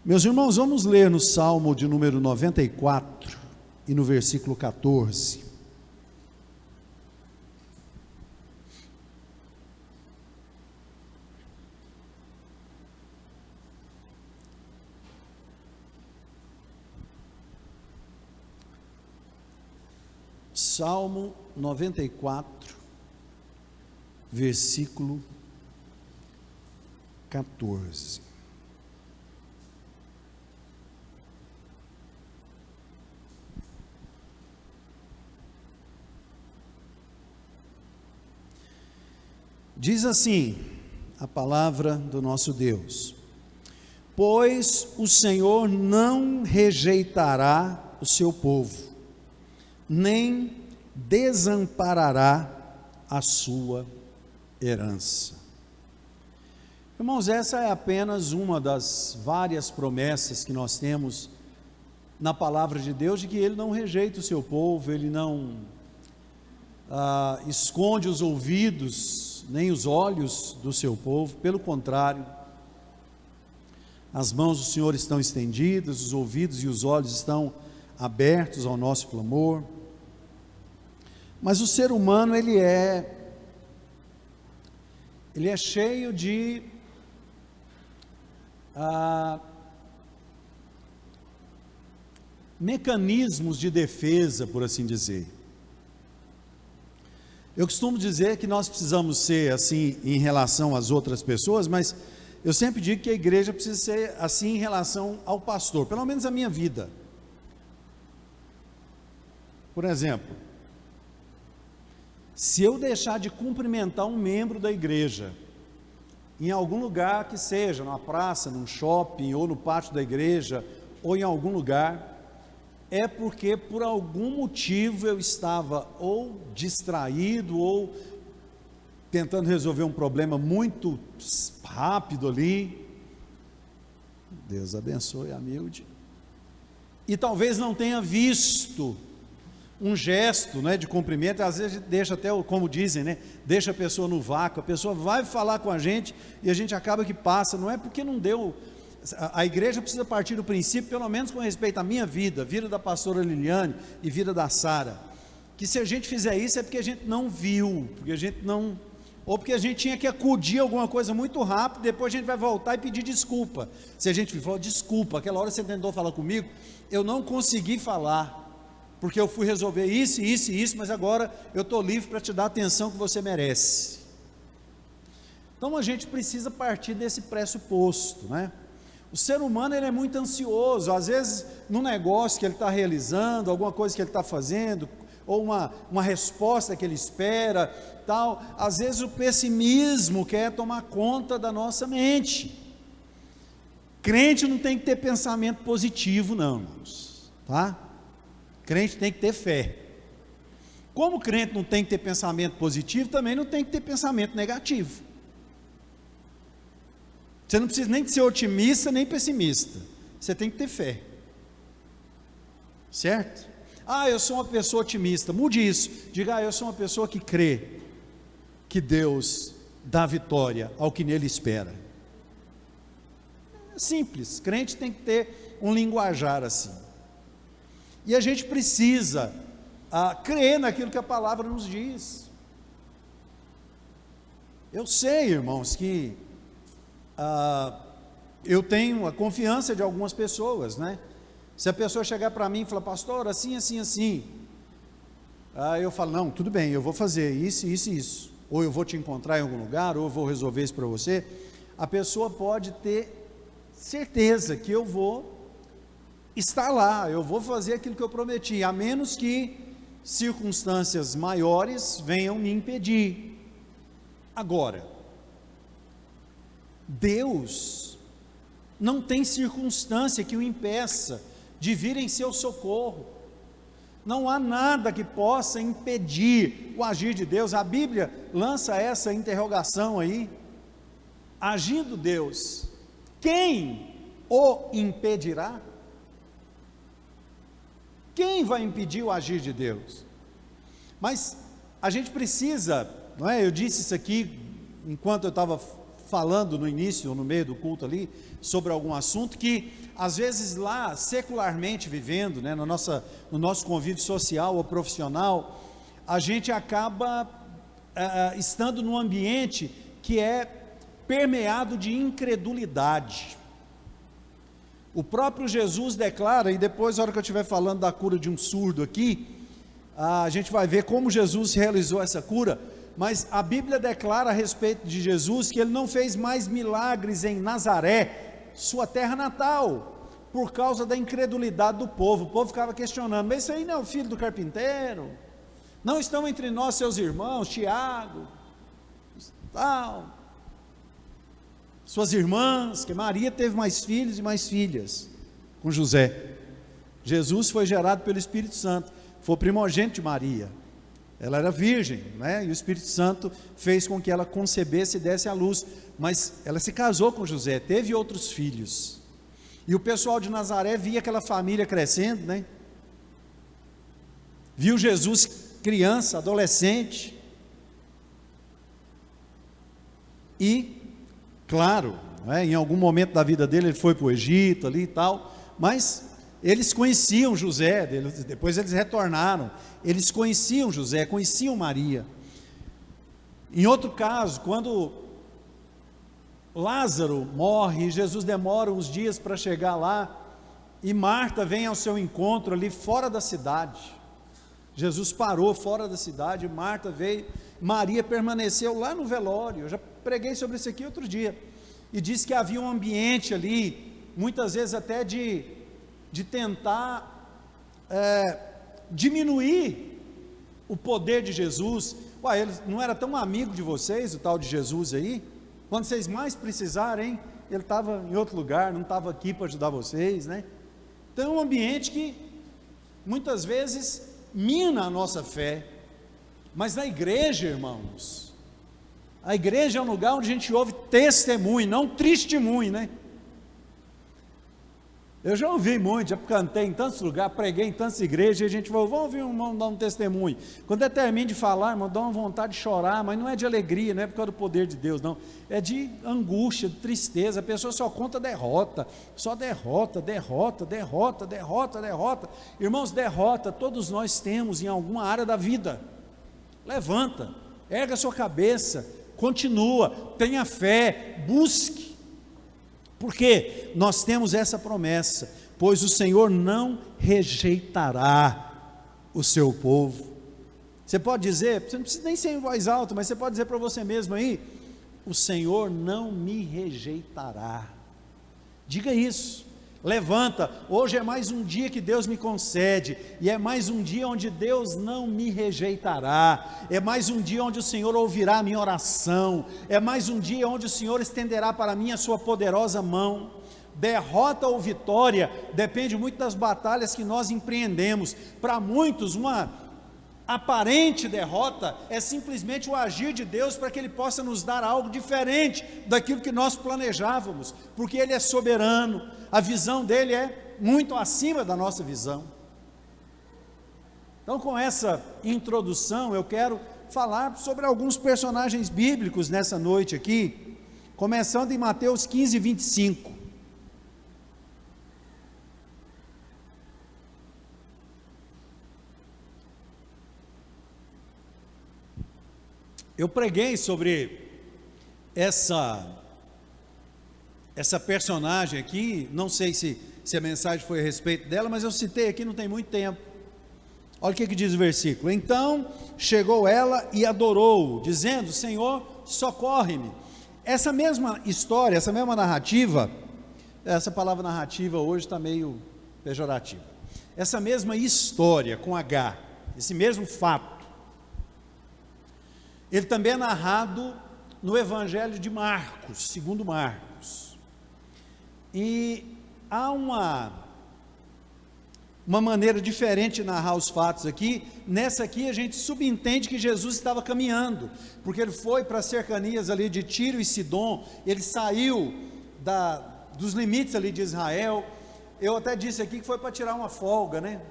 Meus irmãos, vamos ler no Salmo de número 94 e no versículo 14. Salmo 94, versículo 14. Diz assim a palavra do nosso Deus: pois o Senhor não rejeitará o seu povo, nem desamparará a sua herança. Irmãos, essa é apenas uma das várias promessas que nós temos na palavra de Deus, de que Ele não rejeita o seu povo, Ele não esconde os ouvidos, nem os olhos do seu povo. Pelo contrário, as mãos do Senhor estão estendidas, os ouvidos e os olhos estão abertos ao nosso clamor. Mas o ser humano, ele é cheio de mecanismos de defesa, por assim dizer. Eu costumo dizer que nós precisamos ser assim em relação às outras pessoas, mas eu sempre digo que a igreja precisa ser assim em relação ao pastor, pelo menos a minha vida. Por exemplo, se eu deixar de cumprimentar um membro da igreja, em algum lugar que seja, numa praça, num shopping, ou no pátio da igreja, ou em algum lugar, é porque por algum motivo eu estava ou distraído, ou tentando resolver um problema muito rápido ali. Deus abençoe a Milde. E talvez não tenha visto um gesto, de cumprimento. Às vezes deixa até, como dizem, deixa a pessoa no vácuo. A pessoa vai falar com a gente e a gente acaba que passa. Não é porque não deu. A igreja precisa partir do princípio, pelo menos com respeito à minha vida, vida da pastora Liliane e vida da Sara, que se a gente fizer isso é porque a gente não viu, porque a gente não, ou porque a gente tinha que acudir alguma coisa muito rápido, depois a gente vai voltar e pedir desculpa. Se a gente falar, desculpa, aquela hora você tentou falar comigo, eu não consegui falar, porque eu fui resolver isso, isso e isso, mas agora eu estou livre para te dar a atenção que você merece. Então a gente precisa partir desse pressuposto, O ser humano, ele é muito ansioso, às vezes no negócio que ele está realizando, alguma coisa que ele está fazendo, ou uma resposta que ele espera, tal. Às vezes o pessimismo quer tomar conta da nossa mente. Crente não tem que ter pensamento positivo não, irmãos, tá? Crente tem que ter fé. Como crente não tem que ter pensamento positivo, também não tem que ter pensamento negativo. Você não precisa nem de ser otimista nem pessimista, você tem que ter fé, certo? Eu sou uma pessoa otimista, mude isso, diga, eu sou uma pessoa que crê que Deus dá vitória ao que nele espera. É simples, crente tem que ter um linguajar assim, e a gente precisa crer naquilo que a palavra nos diz. Eu sei, irmãos, que eu tenho a confiança de algumas pessoas, Se a pessoa chegar para mim e falar, pastor, assim, assim, assim, eu falo, não, tudo bem, eu vou fazer isso, isso e isso, ou eu vou te encontrar em algum lugar, ou eu vou resolver isso para você. A pessoa pode ter certeza que eu vou estar lá, eu vou fazer aquilo que eu prometi, a menos que circunstâncias maiores venham me impedir. Agora, Deus não tem circunstância que o impeça de vir em seu socorro. Não há nada que possa impedir o agir de Deus. A Bíblia lança essa interrogação aí: agindo Deus, quem o impedirá? Quem vai impedir o agir de Deus? Mas a gente precisa, eu disse isso aqui enquanto eu estava falando no início ou no meio do culto ali, sobre algum assunto que, às vezes lá, secularmente vivendo, né, no nosso convívio social ou profissional, a gente acaba estando num ambiente que é permeado de incredulidade. O próprio Jesus declara, e depois, na hora que eu estiver falando da cura de um surdo aqui, a gente vai ver como Jesus realizou essa cura, mas a Bíblia declara a respeito de Jesus que ele não fez mais milagres em Nazaré, sua terra natal, por causa da incredulidade do povo. O povo ficava questionando: mas isso aí não é o filho do carpinteiro? Não estão entre nós seus irmãos, Tiago, tal, suas irmãs? Que Maria teve mais filhos e mais filhas com José. Jesus foi gerado pelo Espírito Santo, foi o primogênito de Maria. Ela era virgem, né? E o Espírito Santo fez com que ela concebesse e desse à luz, mas ela se casou com José, teve outros filhos, e o pessoal de Nazaré via aquela família crescendo, né? Viu Jesus criança, adolescente, e, claro, né, em algum momento da vida dele, ele foi para o Egito ali e tal, mas eles conheciam José, depois eles retornaram, eles conheciam José, conheciam Maria. Em outro caso, quando Lázaro morre, Jesus demora uns dias para chegar lá, e Marta vem ao seu encontro ali fora da cidade. Jesus parou fora da cidade, Marta veio, Maria permaneceu lá no velório. Eu já preguei sobre isso aqui outro dia, e disse que havia um ambiente ali, muitas vezes até de tentar diminuir o poder de Jesus. Uai, ele não era tão amigo de vocês, o tal de Jesus aí? Quando vocês mais precisarem, ele estava em outro lugar, não estava aqui para ajudar vocês, né? Então é um ambiente que muitas vezes mina a nossa fé. Mas na igreja, irmãos, a igreja é um lugar onde a gente ouve testemunho, não testemunho, né? Eu já ouvi muito, já cantei em tantos lugares, preguei em tantas igrejas, e a gente falou: vamos ouvir um irmão dar um testemunho. Quando eu termino de falar, irmão, dá uma vontade de chorar, mas não é de alegria, não é por causa do poder de Deus, não, é de angústia, de tristeza. A pessoa só conta derrota, só derrota, derrota, derrota, derrota, derrota. Irmãos, derrota todos nós temos em alguma área da vida. Levanta, erga a sua cabeça, continua, tenha fé, busque, porque nós temos essa promessa: pois o Senhor não rejeitará o seu povo. Você pode dizer, você não precisa nem ser em voz alta, mas você pode dizer para você mesmo aí: o Senhor não me rejeitará. Diga isso. Levanta, hoje é mais um dia que Deus me concede, e é mais um dia onde Deus não me rejeitará, é mais um dia onde o Senhor ouvirá a minha oração, é mais um dia onde o Senhor estenderá para mim a sua poderosa mão. Derrota ou vitória depende muito das batalhas que nós empreendemos. Para muitos, uma aparente derrota é simplesmente o agir de Deus para que Ele possa nos dar algo diferente daquilo que nós planejávamos, porque Ele é soberano, a visão dEle é muito acima da nossa visão. Então, com essa introdução, eu quero falar sobre alguns personagens bíblicos nessa noite aqui, começando em Mateus 15, 25. Eu preguei sobre essa personagem aqui, não sei se a mensagem foi a respeito dela, mas eu citei aqui não tem muito tempo. Olha o que diz o versículo: então chegou ela e adorou, dizendo: Senhor, socorre-me. Essa mesma história, essa mesma narrativa, essa palavra narrativa hoje está meio pejorativa. Essa mesma história com H, esse mesmo fato, ele também é narrado no Evangelho de Marcos, segundo Marcos. E há uma maneira diferente de narrar os fatos aqui. Nessa aqui a gente subentende que Jesus estava caminhando, porque ele foi para as cercanias ali de Tiro e Sidom, ele saiu dos limites ali de Israel. Eu até disse aqui que foi para tirar uma folga, né?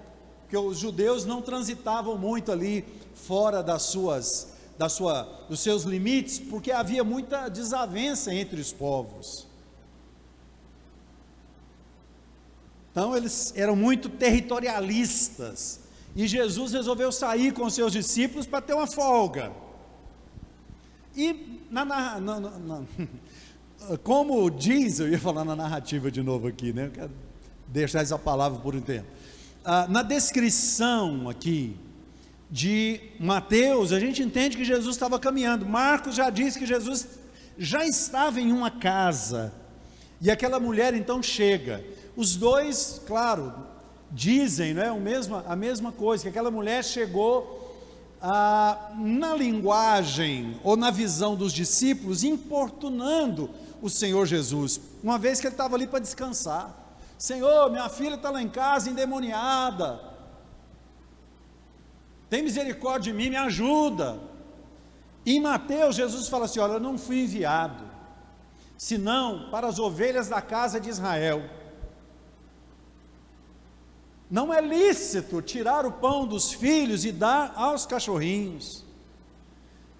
Porque os judeus não transitavam muito ali fora das suas dos seus limites, porque havia muita desavença entre os povos. Então eles eram muito territorialistas, e Jesus resolveu sair com os seus discípulos para ter uma folga. E como diz, eu ia falar na narrativa de novo aqui, né? Eu quero deixar essa palavra por um tempo. Na descrição aqui de Mateus, a gente entende que Jesus estava caminhando. Marcos já diz que Jesus já estava em uma casa, e aquela mulher então chega. Os dois, claro, dizem, né, a mesma coisa, que aquela mulher chegou na linguagem ou na visão dos discípulos, importunando o Senhor Jesus, uma vez que ele estava ali para descansar. Senhor, minha filha está lá em casa endemoniada, tem misericórdia de mim, me ajuda. Em Mateus, Jesus fala assim: olha, eu não fui enviado senão para as ovelhas da casa de Israel. Não é lícito tirar o pão dos filhos e dar aos cachorrinhos.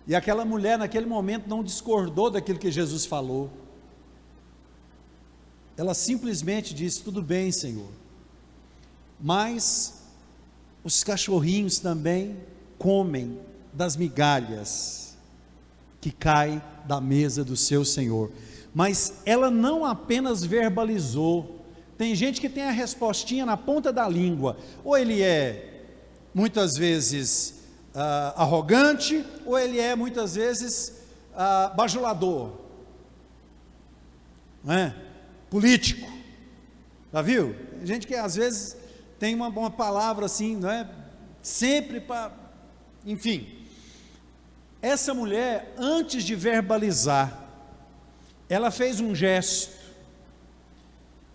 E aquela mulher naquele momento não discordou daquilo que Jesus falou. Ela simplesmente disse: tudo bem, Senhor, mas os cachorrinhos também comem das migalhas que caem da mesa do seu Senhor. Mas ela não apenas verbalizou. Tem gente que tem a respostinha na ponta da língua, ou ele é muitas vezes arrogante, ou ele é muitas vezes bajulador, não é? Político, já viu? Tem gente que às vezes tem uma palavra assim, não é? Sempre para, enfim. Essa mulher, antes de verbalizar, ela fez um gesto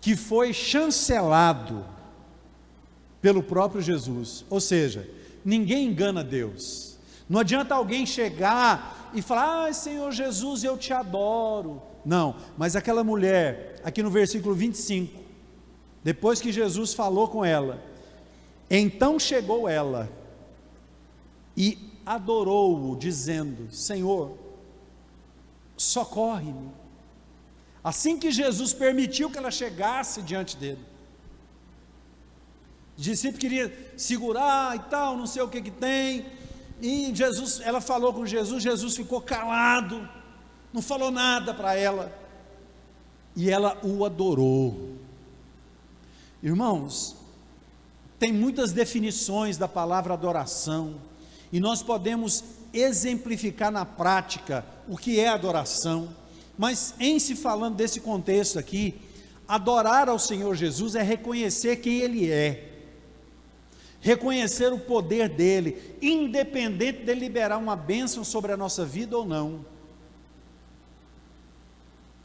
que foi chancelado pelo próprio Jesus. Ou seja, ninguém engana Deus. Não adianta alguém chegar e falar: ah, Senhor Jesus, eu te adoro. Não, mas aquela mulher, aqui no versículo 25, depois que Jesus falou com ela, então chegou ela e adorou-o, dizendo: Senhor, socorre-me. Assim que Jesus permitiu que ela chegasse diante dele, o discípulo queria segurar e tal, não sei o que tem, e Jesus, ela falou com Jesus, Jesus ficou calado, não falou nada para ela, e ela o adorou. Irmãos, tem muitas definições da palavra adoração, e nós podemos exemplificar na prática o que é adoração. Mas em se falando desse contexto aqui, adorar ao Senhor Jesus é reconhecer quem Ele é, reconhecer o poder dEle, independente de liberar uma bênção sobre a nossa vida ou não,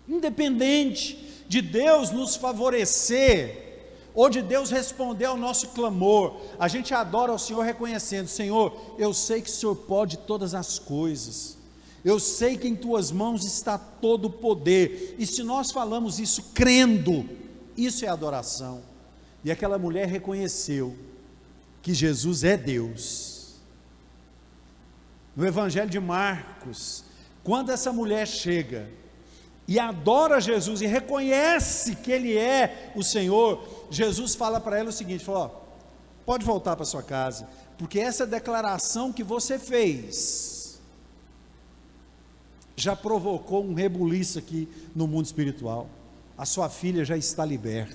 independente de Deus nos favorecer, ou de Deus responder ao nosso clamor, a gente adora ao Senhor reconhecendo: Senhor, eu sei que o Senhor pode todas as coisas, eu sei que em tuas mãos está todo o poder. E se nós falamos isso crendo, isso é adoração. E aquela mulher reconheceu que Jesus é Deus. No Evangelho de Marcos, quando essa mulher chega e adora Jesus e reconhece que Ele é o Senhor, Jesus fala para ela o seguinte: fala, ó, pode voltar para sua casa, porque essa declaração que você fez já provocou um rebuliço aqui no mundo espiritual. A sua filha já está liberta.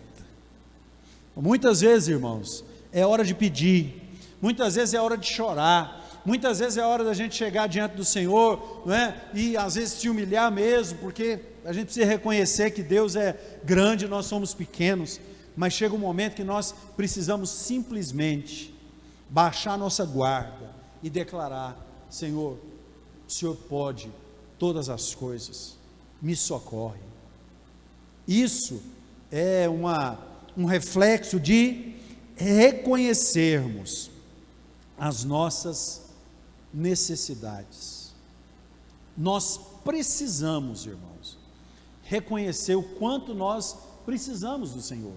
Muitas vezes, irmãos, é hora de pedir, muitas vezes é hora de chorar, muitas vezes é hora da gente chegar diante do Senhor, não é? E às vezes se humilhar mesmo, porque a gente precisa reconhecer que Deus é grande e nós somos pequenos, mas chega um momento que nós precisamos simplesmente baixar nossa guarda e declarar: Senhor, o Senhor pode todas as coisas, me socorre. Isso é um reflexo de reconhecermos as nossas necessidades. Nós precisamos, irmãos, reconhecer o quanto nós precisamos do Senhor.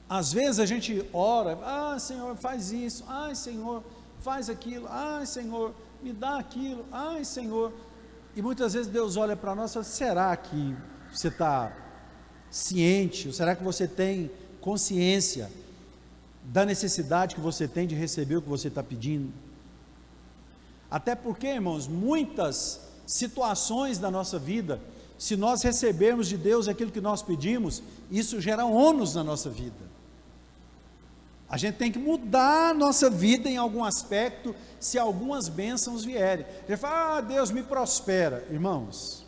Às vezes a gente ora, Senhor, faz isso, Senhor, faz aquilo, Senhor, me dá aquilo, Senhor, e muitas vezes Deus olha para nós e fala, será que você está ciente, ou será que você tem consciência da necessidade que você tem de receber o que você está pedindo? Até porque, irmãos, muitas situações da nossa vida, se nós recebermos de Deus aquilo que nós pedimos, isso gera ônus na nossa vida. A gente tem que mudar a nossa vida em algum aspecto, se algumas bênçãos vierem. A gente fala, Deus me prospera. Irmãos,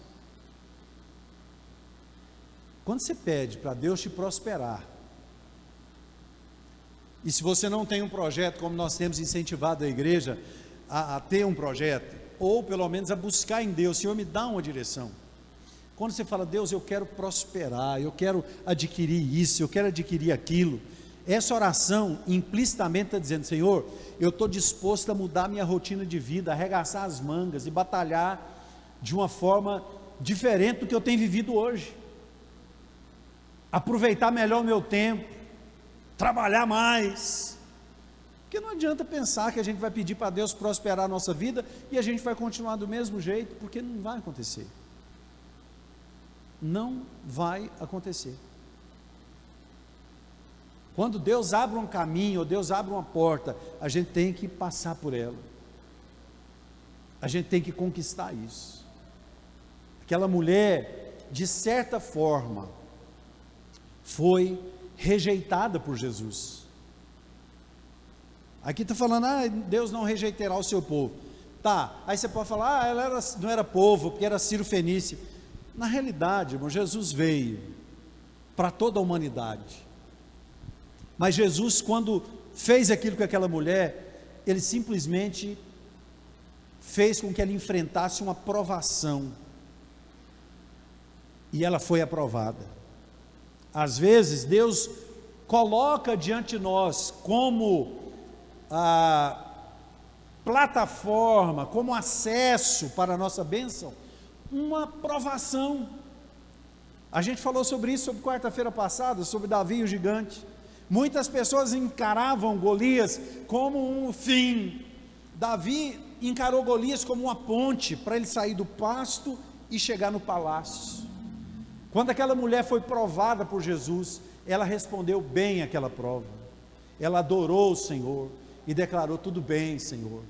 quando você pede para Deus te prosperar, e se você não tem um projeto, como nós temos incentivado a igreja a ter um projeto, ou pelo menos a buscar em Deus, Senhor, me dá uma direção. Quando você fala, Deus, eu quero prosperar, eu quero adquirir isso, eu quero adquirir aquilo, essa oração implicitamente está dizendo, Senhor, eu estou disposto a mudar minha rotina de vida, arregaçar as mangas e batalhar de uma forma diferente do que eu tenho vivido hoje, aproveitar melhor o meu tempo, trabalhar mais, porque não adianta pensar que a gente vai pedir para Deus prosperar a nossa vida e a gente vai continuar do mesmo jeito, porque não vai acontecer. Não vai acontecer. Quando Deus abre um caminho, ou Deus abre uma porta, a gente tem que passar por ela, a gente tem que conquistar isso. Aquela mulher, de certa forma, foi rejeitada por Jesus. Aqui está falando, Deus não rejeitará o seu povo. Tá, aí você pode falar, ela não era povo, porque era Ciro Fenício. Na realidade, irmão, Jesus veio para toda a humanidade. Mas Jesus, quando fez aquilo com aquela mulher, ele simplesmente fez com que ela enfrentasse uma provação. E ela foi aprovada. Às vezes, Deus coloca diante de nós como a plataforma, como acesso para a nossa bênção, uma provação. A gente falou sobre isso sobre quarta-feira passada, sobre Davi e o gigante. Muitas pessoas encaravam Golias como um fim. Davi encarou Golias como uma ponte para ele sair do pasto e chegar no palácio. Quando aquela mulher foi provada por Jesus, ela respondeu bem àquela prova. Ela adorou o Senhor e declarou, tudo bem, Senhor.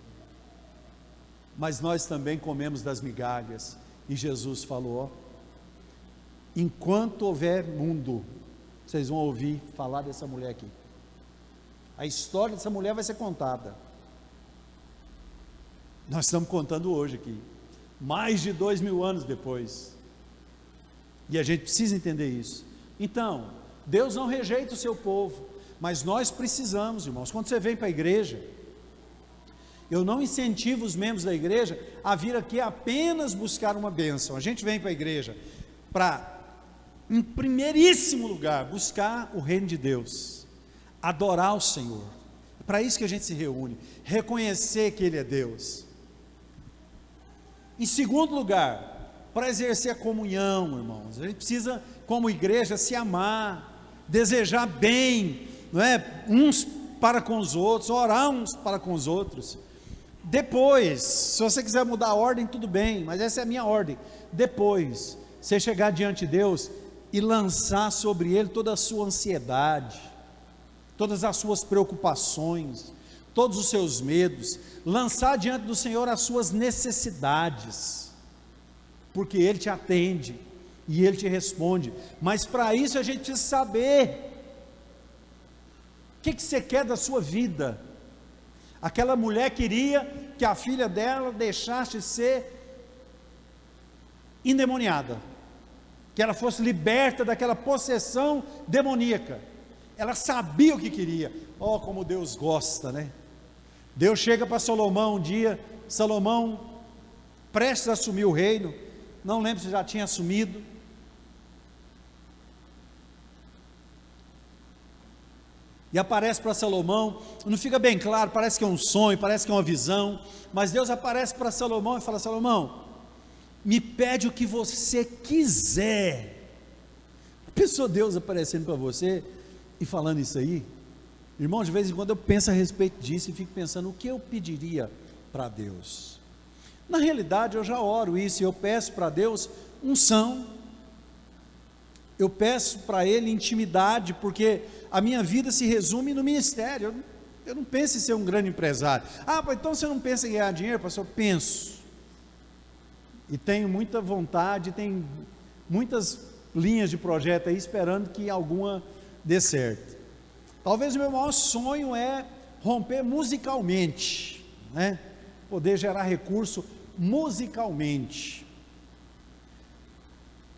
Mas nós também comemos das migalhas. E Jesus falou, enquanto houver mundo, vocês vão ouvir falar dessa mulher aqui. A história dessa mulher vai ser contada. Nós estamos contando hoje aqui, mais de 2000 anos depois. E a gente precisa entender isso. Então, Deus não rejeita o seu povo, mas nós precisamos, irmãos, quando você vem para a igreja, eu não incentivo os membros da igreja a vir aqui apenas buscar uma bênção. A gente vem para a igreja para, em primeiríssimo lugar, buscar o reino de Deus, adorar o Senhor. É para isso que a gente se reúne, reconhecer que Ele é Deus. Em segundo lugar, para exercer a comunhão, irmãos, a gente precisa, como igreja, se amar, desejar bem, não é? Uns para com os outros, orar uns para com os outros. Depois, se você quiser mudar a ordem, tudo bem, mas essa é a minha ordem. Depois, você chegar diante de Deus e lançar sobre Ele toda a sua ansiedade, todas as suas preocupações, todos os seus medos, lançar diante do Senhor as suas necessidades, porque Ele te atende e Ele te responde. Mas para isso a gente precisa saber o que você quer da sua vida. Aquela mulher queria que a filha dela deixasse de ser endemoniada, que ela fosse liberta daquela possessão demoníaca. Ela sabia o que queria. Oh, como Deus gosta, né? Deus chega para Salomão um dia, Salomão prestes a assumir o reino, não lembro se já tinha assumido. E aparece para Salomão, não fica bem claro, parece que é um sonho, parece que é uma visão, mas Deus aparece para Salomão e fala, Salomão, me pede o que você quiser. Pensou Deus aparecendo para você, E falando isso aí, irmão, de vez em quando eu penso a respeito disso e fico pensando, o que eu pediria para Deus? Na realidade, eu já oro isso, e eu peço para Deus unção, eu peço para Ele intimidade, porque a minha vida se resume no ministério. Eu não penso em ser um grande empresário. Então você não pensa em ganhar dinheiro, pastor? Penso, e tenho muita vontade, tem muitas linhas de projeto aí, esperando que alguma dê certo. Talvez o meu maior sonho é romper musicalmente, né? Poder gerar recurso musicalmente.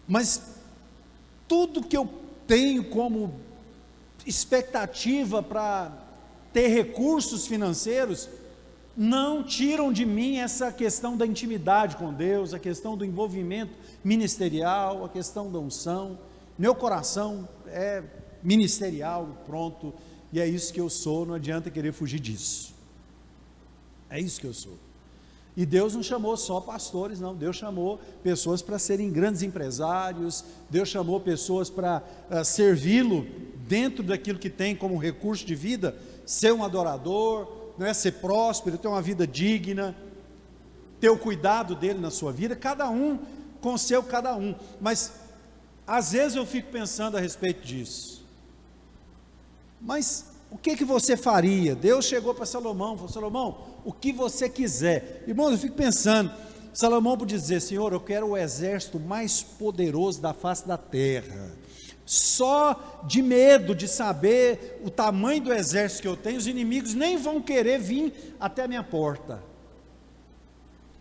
Mas tudo que eu tenho como expectativa para ter recursos financeiros, não tiram de mim essa questão da intimidade com Deus, a questão do envolvimento ministerial, a questão da unção. Meu coração é ministerial, pronto, e é isso que eu sou, não adianta querer fugir disso. É isso que eu sou. E Deus não chamou só pastores, não. Deus chamou pessoas para serem grandes empresários. Deus chamou pessoas para servi-lo dentro daquilo que tem como recurso de vida, ser um adorador, não é, ser próspero, ter uma vida digna, ter o cuidado dele na sua vida, cada um com o seu cada um. Mas às vezes eu fico pensando a respeito disso. Mas o que você faria? Deus chegou para Salomão, falou: Salomão, o que você quiser. Irmãos, eu fico pensando, Salomão podia dizer: Senhor, eu quero o exército mais poderoso da face da terra. Só de medo de saber o tamanho do exército que eu tenho, os inimigos nem vão querer vir até a minha porta.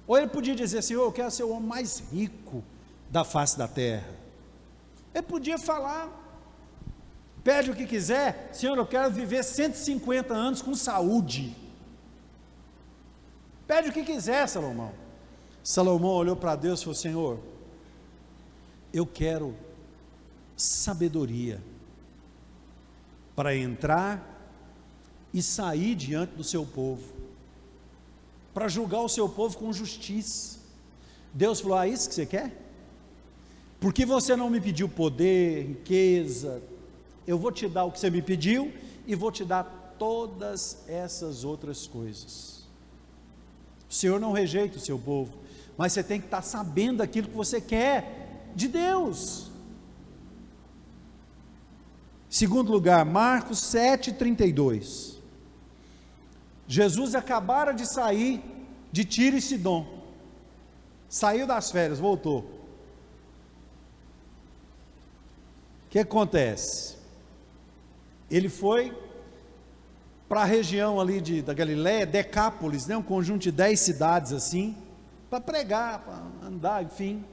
Ou ele podia dizer: Senhor, eu quero ser o homem mais rico da face da terra. Ele podia falar: pede o que quiser, Senhor, eu quero viver 150 anos com saúde. Pede o que quiser, Salomão. Salomão olhou para Deus e falou: Senhor, eu quero sabedoria para entrar e sair diante do seu povo, para julgar o seu povo com justiça. Deus falou: isso que você quer? Porque você não me pediu poder, riqueza, eu vou te dar o que você me pediu e vou te dar todas essas outras coisas. O Senhor não rejeita o seu povo, mas você tem que estar sabendo aquilo que você quer de Deus. Segundo lugar, Marcos 7,32. Jesus acabara de sair de Tiro e Sidom, saiu das férias, voltou. O que acontece? Ele foi para a região ali da Galiléia, Decápolis, né, um conjunto de 10 cidades assim, para pregar, para andar, enfim.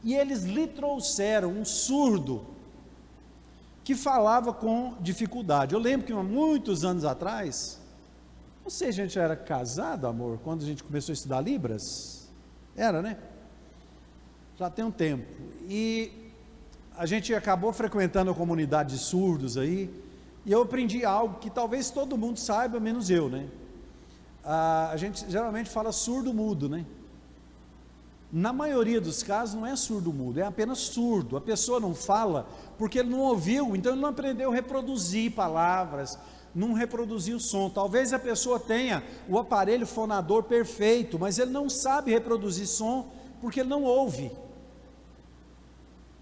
E eles lhe trouxeram um surdo que falava com dificuldade. Eu lembro que há muitos anos atrás, não sei se a gente já era casado, amor, quando a gente começou a estudar Libras, era, né? Já tem um tempo, e a gente acabou frequentando a comunidade de surdos aí, e eu aprendi algo que talvez todo mundo saiba, menos eu, né? A gente geralmente fala surdo-mudo, né? Na maioria dos casos não é surdo-mudo, é apenas surdo. A pessoa não fala porque ele não ouviu, então ele não aprendeu a reproduzir palavras, não reproduziu o som. Talvez a pessoa tenha o aparelho fonador perfeito, mas ele não sabe reproduzir som porque ele não ouve.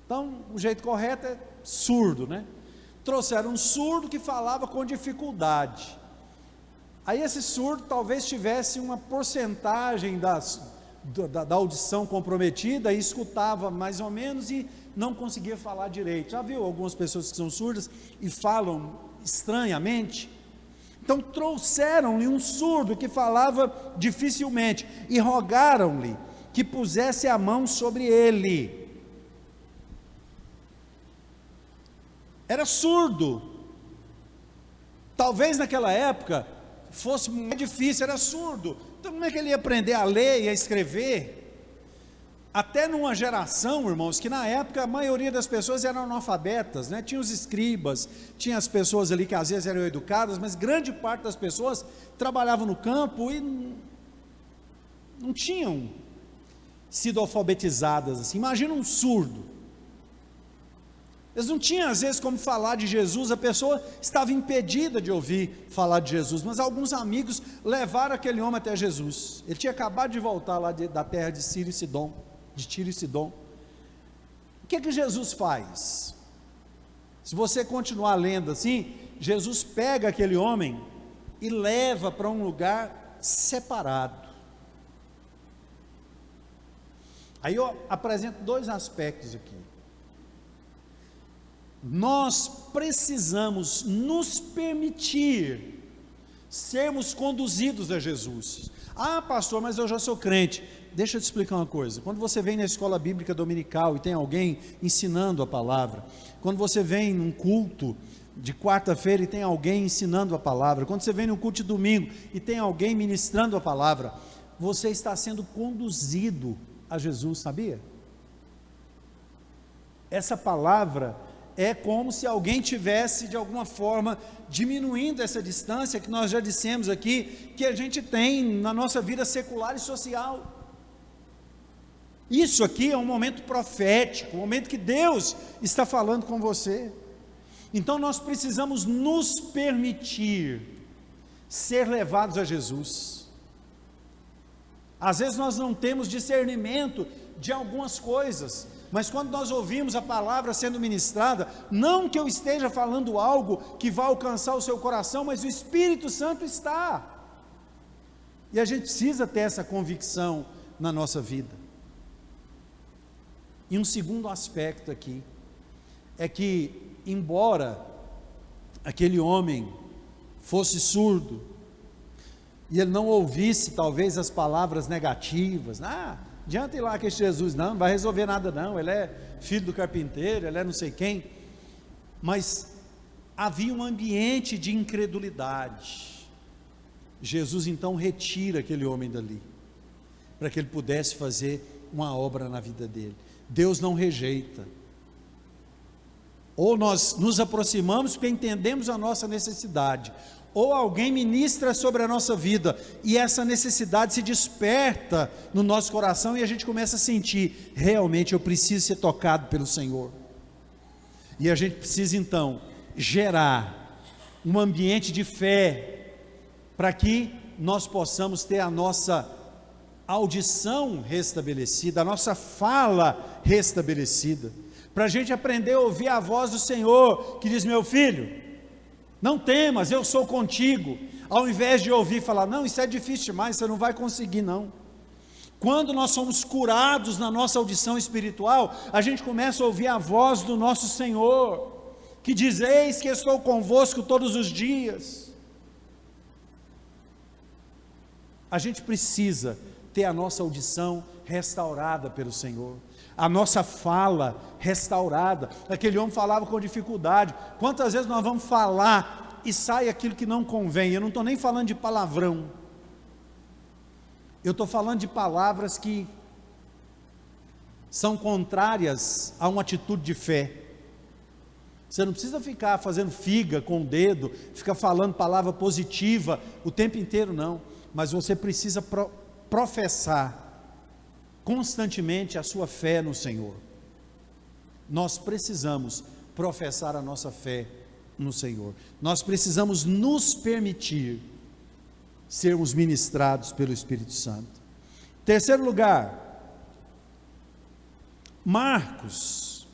Então o jeito correto é surdo, né? Trouxeram um surdo que falava com dificuldade. Aí esse surdo talvez tivesse uma porcentagem da audição comprometida, e escutava mais ou menos e não conseguia falar direito. Já viu algumas pessoas que são surdas e falam estranhamente? Então trouxeram-lhe um surdo que falava dificilmente e rogaram-lhe que pusesse a mão sobre ele. Era surdo. Talvez naquela época fosse mais difícil, era surdo. Então como é que ele ia aprender a ler e a escrever? Até numa geração, irmãos, que na época a maioria das pessoas eram analfabetas, né? Tinha os escribas, tinha as pessoas ali que às vezes eram educadas, mas grande parte das pessoas trabalhavam no campo e não tinham sido alfabetizadas assim. Imagina um surdo. Eles não tinham às vezes como falar de Jesus, a pessoa estava impedida de ouvir falar de Jesus, mas alguns amigos levaram aquele homem até Jesus. Ele tinha acabado de voltar lá da terra de Tiro e Sidom. O que Jesus faz? Se você continuar lendo assim, Jesus pega aquele homem e leva para um lugar separado. Aí eu apresento dois aspectos aqui. Nós precisamos nos permitir sermos conduzidos a Jesus. Ah, pastor, mas eu já sou crente. Deixa eu te explicar uma coisa. Quando você vem na escola bíblica dominical e tem alguém ensinando a palavra, quando você vem num culto de quarta-feira e tem alguém ensinando a palavra, quando você vem no culto de domingo e tem alguém ministrando a palavra, você está sendo conduzido a Jesus, sabia? Essa palavra é como se alguém tivesse de alguma forma diminuindo essa distância que nós já dissemos aqui, que a gente tem na nossa vida secular e social. Isso aqui é um momento profético, um momento que Deus está falando com você. Então nós precisamos nos permitir ser levados a Jesus. Às vezes nós não temos discernimento de algumas coisas, mas quando nós ouvimos a palavra sendo ministrada, não que eu esteja falando algo que vai alcançar o seu coração, mas o Espírito Santo está, e a gente precisa ter essa convicção na nossa vida. E um segundo aspecto aqui, é que embora aquele homem fosse surdo, e ele não ouvisse talvez as palavras negativas, adianta ir lá que esse Jesus não vai resolver nada não, ele é filho do carpinteiro, ele é não sei quem, mas havia um ambiente de incredulidade. Jesus então retira aquele homem dali, para que ele pudesse fazer uma obra na vida dele. Deus não rejeita, ou nós nos aproximamos porque entendemos a nossa necessidade, ou alguém ministra sobre a nossa vida, e essa necessidade se desperta no nosso coração, e a gente começa a sentir, realmente eu preciso ser tocado pelo Senhor, e a gente precisa então gerar um ambiente de fé, para que nós possamos ter a nossa audição restabelecida, a nossa fala restabelecida, para a gente aprender a ouvir a voz do Senhor, que diz: meu filho, não temas, eu sou contigo, ao invés de ouvir falar, não, isso é difícil demais, você não vai conseguir não. Quando nós somos curados na nossa audição espiritual, a gente começa a ouvir a voz do nosso Senhor, que diz: eis que estou convosco todos os dias. A gente precisa ter a nossa audição restaurada pelo Senhor, a nossa fala restaurada. Aquele homem falava com dificuldade. Quantas vezes nós vamos falar e sai aquilo que não convém? Eu não estou nem falando de palavrão, eu estou falando de palavras que são contrárias a uma atitude de fé. Você não precisa ficar fazendo figa com o dedo, ficar falando palavra positiva o tempo inteiro não, mas você precisa professar constantemente a sua fé no Senhor. Nós precisamos professar a nossa fé no Senhor, nós precisamos nos permitir sermos ministrados pelo Espírito Santo. Terceiro lugar, Marcos,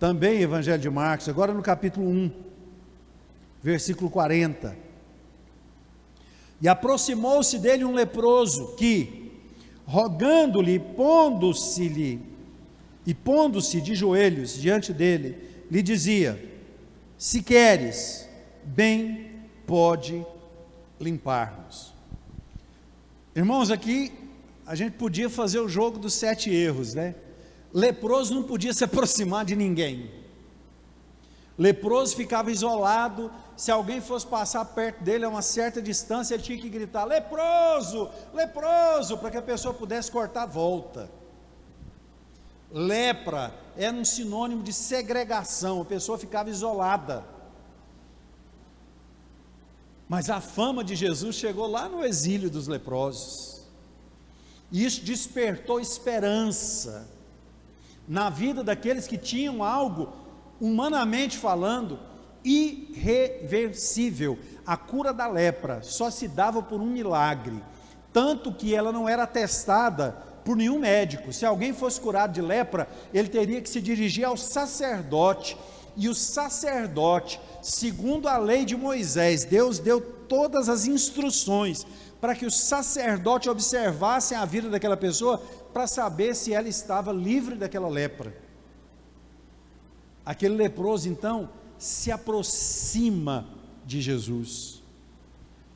também Evangelho de Marcos, agora no capítulo 1, versículo 40, e aproximou-se dele um leproso, que, rogando-lhe, pondo-se de joelhos diante dele, lhe dizia: se queres, bem pode limpar-nos. Irmãos, aqui a gente podia fazer o jogo dos 7 erros, né? Leproso não podia se aproximar de ninguém, leproso ficava isolado. Se alguém fosse passar perto dele a uma certa distância, ele tinha que gritar: leproso, leproso, para que a pessoa pudesse cortar a volta. Lepra era um sinônimo de segregação, a pessoa ficava isolada. Mas a fama de Jesus chegou lá no exílio dos leprosos, e isso despertou esperança na vida daqueles que tinham algo, humanamente falando, irreversível. A cura da lepra só se dava por um milagre, tanto que ela não era atestada por nenhum médico. Se alguém fosse curado de lepra, ele teria que se dirigir ao sacerdote, e o sacerdote, segundo a lei de Moisés, Deus deu todas as instruções para que o sacerdote observasse a vida daquela pessoa, para saber se ela estava livre daquela lepra. Aquele leproso então se aproxima de Jesus.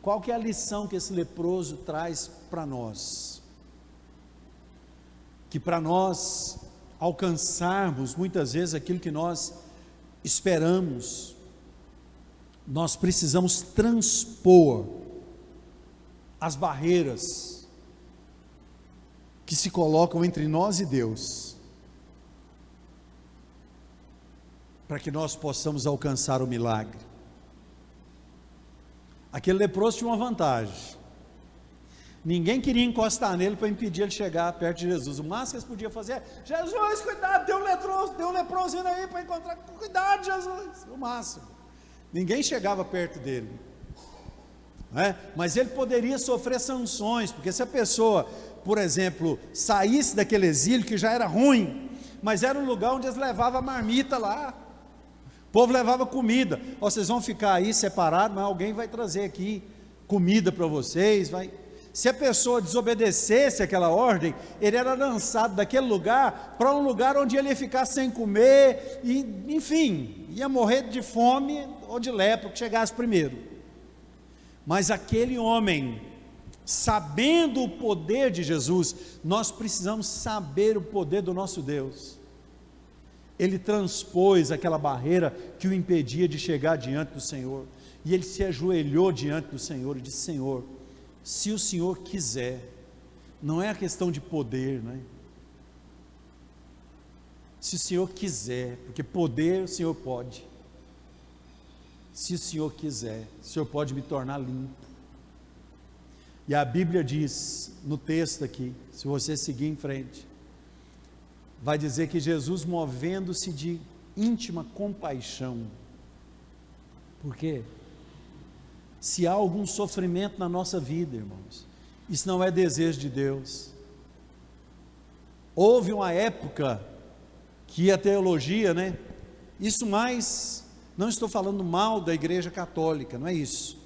Qual que é a lição que esse leproso traz para nós? Que para nós alcançarmos muitas vezes aquilo que nós esperamos, nós precisamos transpor as barreiras que se colocam entre nós e Deus, para que nós possamos alcançar o milagre. Aquele leproso tinha uma vantagem: ninguém queria encostar nele para impedir ele de chegar perto de Jesus. O máximo que eles podiam fazer é: Jesus, cuidado, tem um leproso vindo aí para encontrar, cuidado, Jesus. O máximo. Ninguém chegava perto dele, mas ele poderia sofrer sanções, porque se a pessoa, por exemplo, saísse daquele exílio, que já era ruim, mas era um lugar onde eles levavam a marmita lá, o povo levava comida: vocês vão ficar aí separados, mas alguém vai trazer aqui comida para vocês, Se a pessoa desobedecesse aquela ordem, ele era lançado daquele lugar para um lugar onde ele ia ficar sem comer, e, enfim, ia morrer de fome ou de lepra, que chegasse primeiro. Mas aquele homem, sabendo o poder de Jesus, nós precisamos saber o poder do nosso Deus. Ele transpôs aquela barreira que o impedia de chegar diante do Senhor, e ele se ajoelhou diante do Senhor e disse: Senhor, se o Senhor quiser, não é a questão de poder, se o Senhor quiser, porque poder o Senhor pode, se o Senhor quiser, o Senhor pode me tornar limpo. E a Bíblia diz, no texto aqui, se você seguir em frente, vai dizer que Jesus, movendo-se de íntima compaixão, por quê? Se há algum sofrimento na nossa vida, irmãos, isso não é desejo de Deus. Houve uma época que a teologia, isso mais, não estou falando mal da Igreja Católica, não é isso,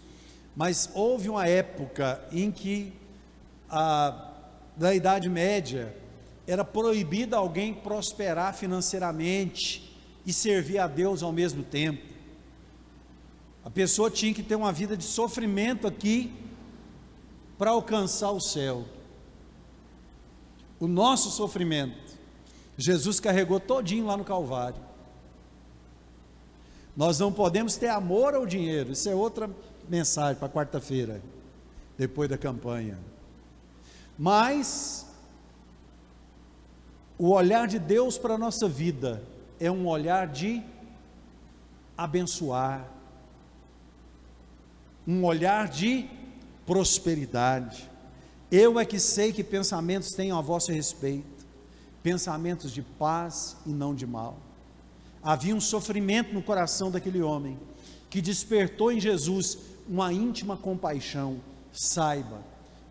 mas houve uma época em que, na Idade Média, era proibido alguém prosperar financeiramente e servir a Deus ao mesmo tempo. A pessoa tinha que ter uma vida de sofrimento aqui para alcançar o céu. O nosso sofrimento, Jesus carregou todinho lá no Calvário. Nós não podemos ter amor ao dinheiro, isso é outra mensagem para quarta-feira, depois da campanha. Mas o olhar de Deus para a nossa vida é um olhar de abençoar, um olhar de prosperidade. Eu é que sei que pensamentos tenho a vosso respeito, pensamentos de paz e não de mal. Havia um sofrimento no coração daquele homem, que despertou em Jesus uma íntima compaixão. Saiba,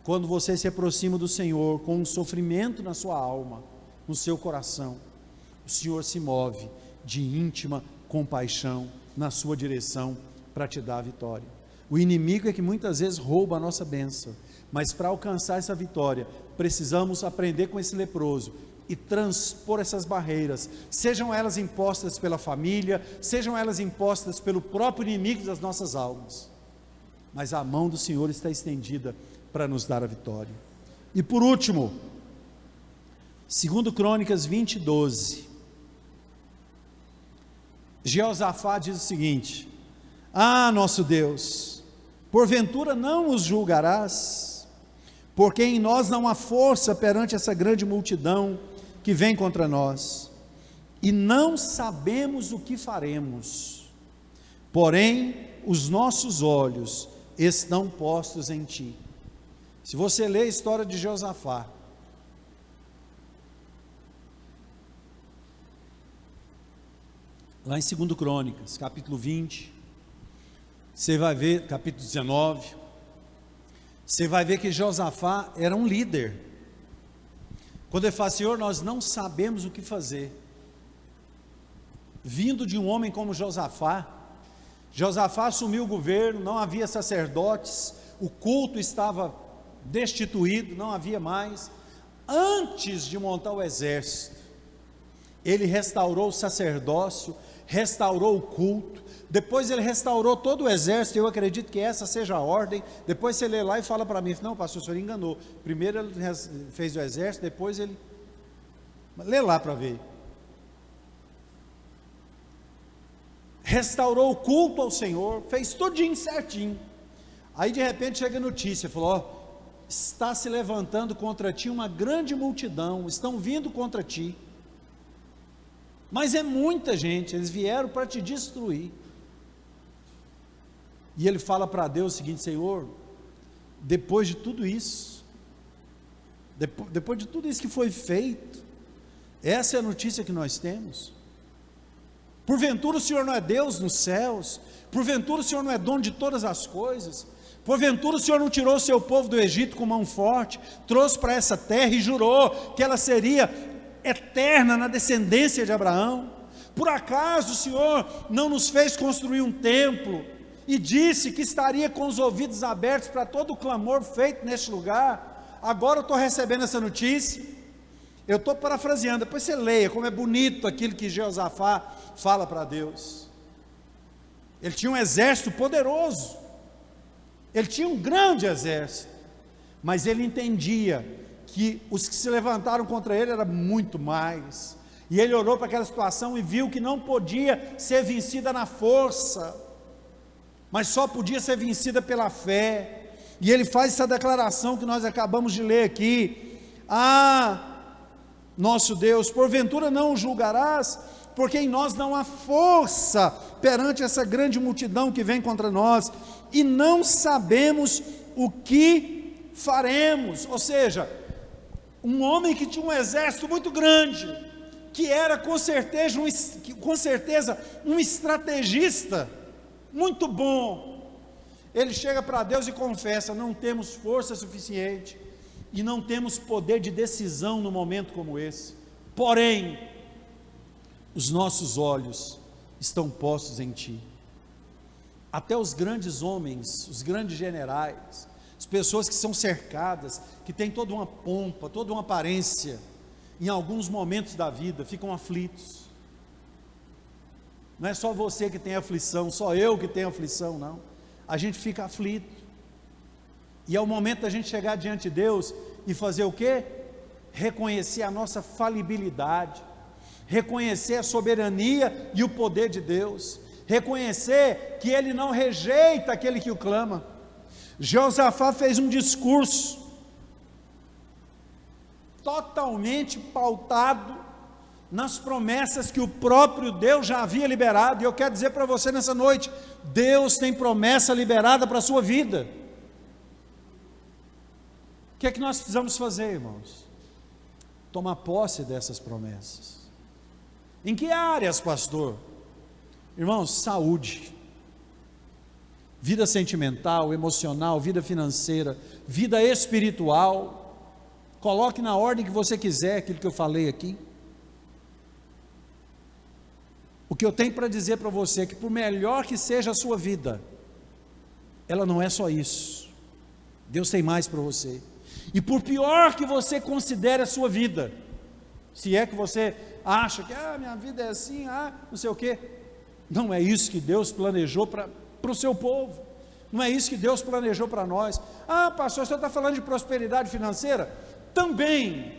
quando você se aproxima do Senhor com um sofrimento na sua alma, no seu coração, o Senhor se move de íntima compaixão na sua direção para te dar a vitória. O inimigo é que muitas vezes rouba a nossa bênção, mas para alcançar essa vitória, precisamos aprender com esse leproso e transpor essas barreiras, sejam elas impostas pela família, sejam elas impostas pelo próprio inimigo das nossas almas, mas a mão do Senhor está estendida para nos dar a vitória. E por último, 2 Crônicas 20:12, Jeosafá diz o seguinte: nosso Deus, porventura não nos julgarás, porque em nós não há força perante essa grande multidão que vem contra nós, e não sabemos o que faremos, porém os nossos olhos estão postos em ti. Se você ler a história de Jeosafá, lá em 2 Crônicas, capítulo 20, você vai ver, capítulo 19, você vai ver que Josafá era um líder. Quando ele fala, Senhor, nós não sabemos o que fazer. Vindo de um homem como Josafá assumiu o governo, não havia sacerdotes, o culto estava destituído, não havia mais. Antes de montar o exército, ele restaurou o sacerdócio, restaurou o culto, depois ele restaurou todo o exército. Eu acredito que essa seja a ordem. Depois você lê lá e fala para mim, não, pastor, o senhor enganou, primeiro ele fez o exército, depois ele, lê lá para ver. Restaurou o culto ao Senhor, fez tudinho certinho. Aí de repente chega a notícia, falou, ó, está se levantando contra ti uma grande multidão, estão vindo contra ti, mas é muita gente, eles vieram para te destruir. E ele fala para Deus o seguinte, Senhor, depois de tudo isso, depois de tudo isso que foi feito, essa é a notícia que nós temos? Porventura o Senhor não é Deus nos céus? Porventura o Senhor não é dono de todas as coisas? Porventura o Senhor não tirou o seu povo do Egito com mão forte, trouxe para essa terra e jurou que ela seria eterna na descendência de Abraão? Por acaso o Senhor não nos fez construir um templo e disse que estaria com os ouvidos abertos para todo o clamor feito neste lugar? Agora eu estou recebendo essa notícia, eu estou parafraseando, depois você leia como é bonito aquilo que Josafá fala para Deus. Ele tinha um exército poderoso, ele tinha um grande exército, mas ele entendia que os que se levantaram contra ele era muito mais, e ele olhou para aquela situação e viu que não podia ser vencida na força, mas só podia ser vencida pela fé. E ele faz essa declaração que nós acabamos de ler aqui: nosso Deus, porventura não o julgarás, porque em nós não há força perante essa grande multidão que vem contra nós, e não sabemos o que faremos. Ou seja, um homem que tinha um exército muito grande, que era com certeza um estrategista muito bom, ele chega para Deus e confessa: não temos força suficiente, e não temos poder de decisão no momento como esse, porém, os nossos olhos estão postos em Ti. Até os grandes homens, os grandes generais, as pessoas que são cercadas, que têm toda uma pompa, toda uma aparência, em alguns momentos da vida, ficam aflitos. Não é só você que tem aflição, só eu que tenho aflição, não. A gente fica aflito. E é o momento da gente chegar diante de Deus e fazer o quê? Reconhecer a nossa falibilidade, reconhecer a soberania e o poder de Deus, reconhecer que Ele não rejeita aquele que o clama. Josafá fez um discurso totalmente pautado nas promessas que o próprio Deus já havia liberado. E eu quero dizer para você nessa noite, Deus tem promessa liberada para a sua vida. O que é que nós precisamos fazer, irmãos? Tomar posse dessas promessas. Em que áreas, pastor? Irmãos, saúde, vida sentimental, emocional, vida financeira, vida espiritual. Coloque na ordem que você quiser aquilo que eu falei aqui. O que eu tenho para dizer para você é que, por melhor que seja a sua vida, ela não é só isso. Deus tem mais para você. E por pior que você considere a sua vida, se é que você acha que minha vida é assim, não sei o quê, não é isso que Deus planejou para o seu povo, não é isso que Deus planejou para nós. Pastor, o senhor está falando de prosperidade financeira? Também,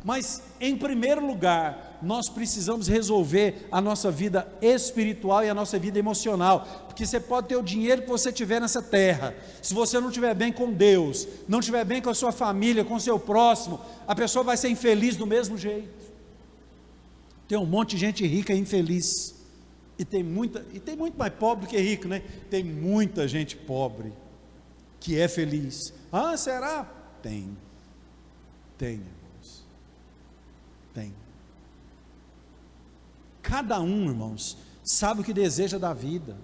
mas em primeiro lugar, nós precisamos resolver a nossa vida espiritual e a nossa vida emocional, porque você pode ter o dinheiro que você tiver nessa terra, se você não estiver bem com Deus, não estiver bem com a sua família, com o seu próximo, a pessoa vai ser infeliz do mesmo jeito. Tem um monte de gente rica e infeliz, e tem muito mais pobre do que rico, né? Tem muita gente pobre que é feliz. Será? Tem, irmãos, tem. Cada um, irmãos, sabe o que deseja da vida.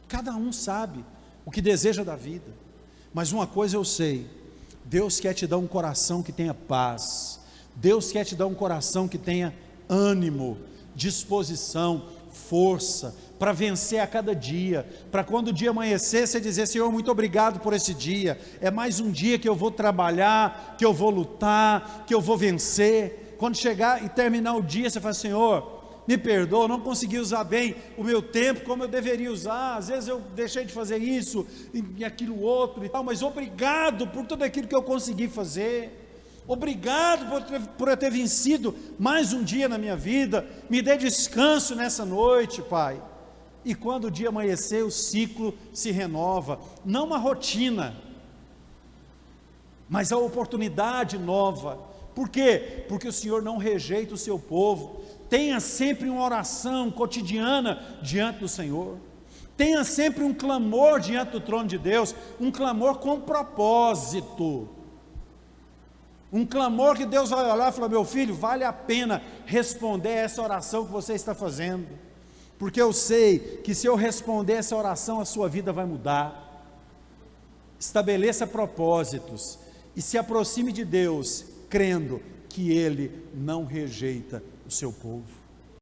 Cada um sabe o que deseja da vida. Mas uma coisa eu sei: Deus quer te dar um coração que tenha paz. Deus quer te dar um coração que tenha ânimo, disposição, força, para vencer a cada dia, para quando o dia amanhecer, você dizer: Senhor, muito obrigado por esse dia, é mais um dia que eu vou trabalhar, que eu vou lutar, que eu vou vencer. Quando chegar e terminar o dia, você fala: Senhor, me perdoa, não consegui usar bem o meu tempo como eu deveria usar, às vezes eu deixei de fazer isso e aquilo outro e tal, mas obrigado por tudo aquilo que eu consegui fazer. Obrigado por eu ter vencido mais um dia na minha vida. Me dê descanso nessa noite, Pai. E quando o dia amanhecer, o ciclo se renova, não uma rotina, mas a oportunidade nova. Por quê? Porque o Senhor não rejeita o seu povo. Tenha sempre uma oração cotidiana diante do Senhor. Tenha sempre um clamor diante do trono de Deus, um clamor com propósito. Um clamor que Deus vai olhar e falar: meu filho, vale a pena responder essa oração que você está fazendo, porque eu sei que se eu responder essa oração, a sua vida vai mudar. Estabeleça propósitos e se aproxime de Deus, crendo que Ele não rejeita o seu povo.